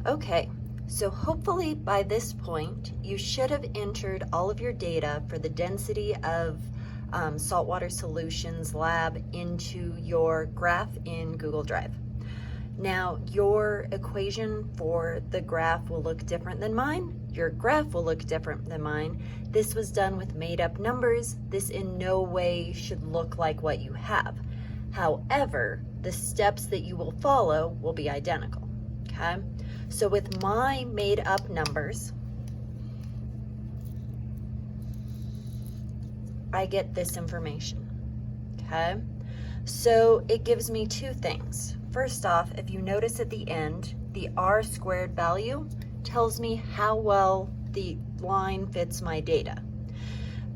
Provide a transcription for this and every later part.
Okay, so hopefully by this point, you should have entered all of your data for the density of saltwater solutions lab into your graph in Google Drive. Now, your equation for the graph will look different than mine. Your graph will look different than mine. This was done with made-up numbers. This in no way should look like what you have. However, the steps that you will follow will be identical, okay? So with my made-up numbers, I get this information, okay? So it gives me two things. First off, if you notice at the end, the r squared value tells me how well the line fits my data.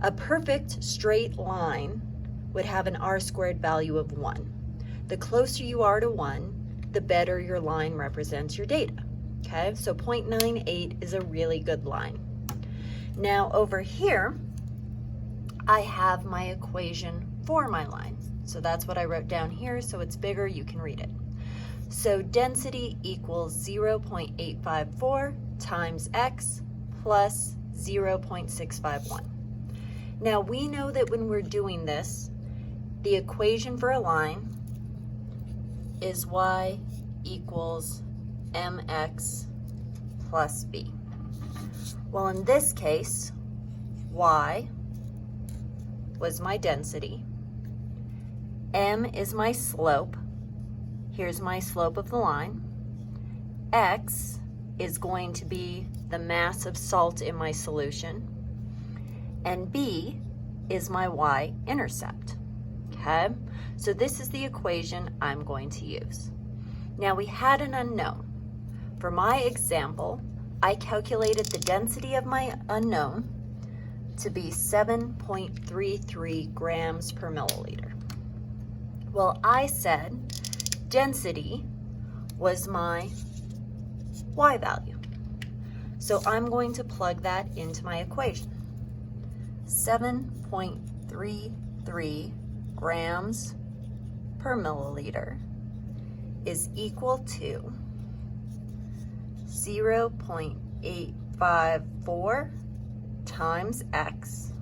A perfect straight line would have an r squared value of 1. The closer you are to 1, the better your line represents your data. Okay, so 0.98 is a really good line. Now over here, I have my equation for my line. So that's what I wrote down here, so it's bigger, you can read it. So density equals 0.854 times x plus 0.651. Now we know that when we're doing this, the equation for a line is y equals mx plus b. Well, in this case, y was my density, m is my slope, here's my slope of the line, x is going to be the mass of salt in my solution, and b is my y-intercept, okay? So this is the equation I'm going to use. Now we had an unknown. For my example, I calculated the density of my unknown to be 7.33 grams per milliliter. Well, I said density was my y value. So I'm going to plug that into my equation. 7.33 grams per milliliter is equal to 0.854 times x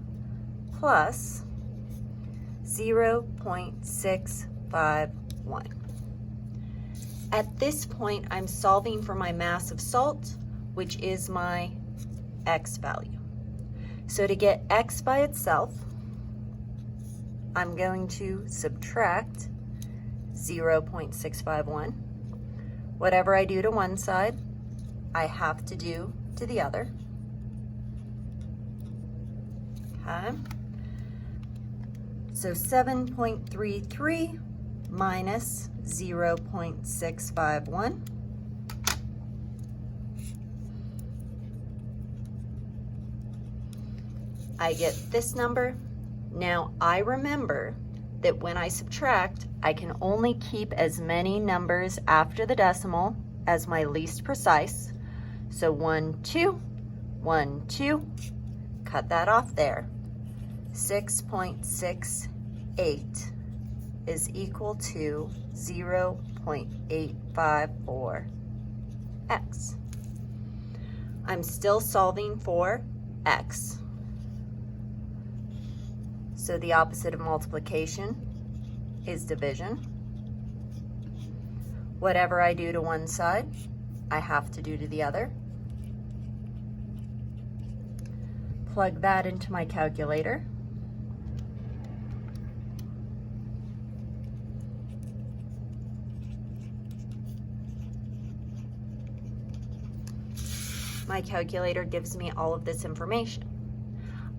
plus 0.651. At this point, I'm solving for my mass of salt, which is my x value. So to get x by itself, I'm going to subtract 0.651. Whatever I do to one side, I have to do to the other. Okay. So 7.33 minus 0.651. I get this number. Now I remember that when I subtract, I can only keep as many numbers after the decimal as my least precise. So 1, 2, 1, 2, cut that off there. 6.68 is equal to 0.854x. I'm still solving for x. So the opposite of multiplication is division. Whatever I do to one side, I have to do to the other. Plug that into my calculator. My calculator gives me all of this information.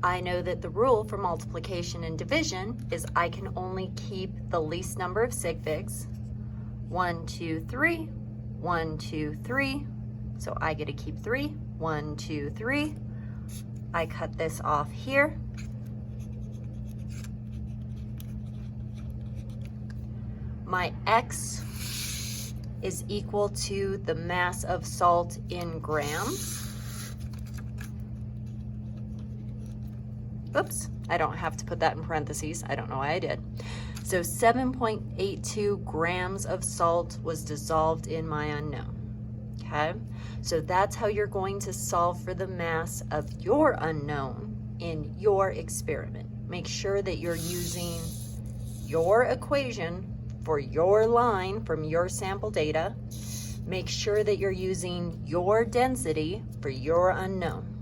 I know that the rule for multiplication and division is I can only keep the least number of sig figs. 1, 2, 3, 1, 2, 3. So I get to keep 3, 1, 2, 3. I cut this off here. My x is equal to the mass of salt in grams. Oops, I don't have to put that in parentheses. I don't know why I did. So 7.82 grams of salt was dissolved in my unknown. okay? So that's how you're going to solve for the mass of your unknown in your experiment. Make sure that you're using your equation for your line from your sample data. Make sure that you're using your density for your unknown.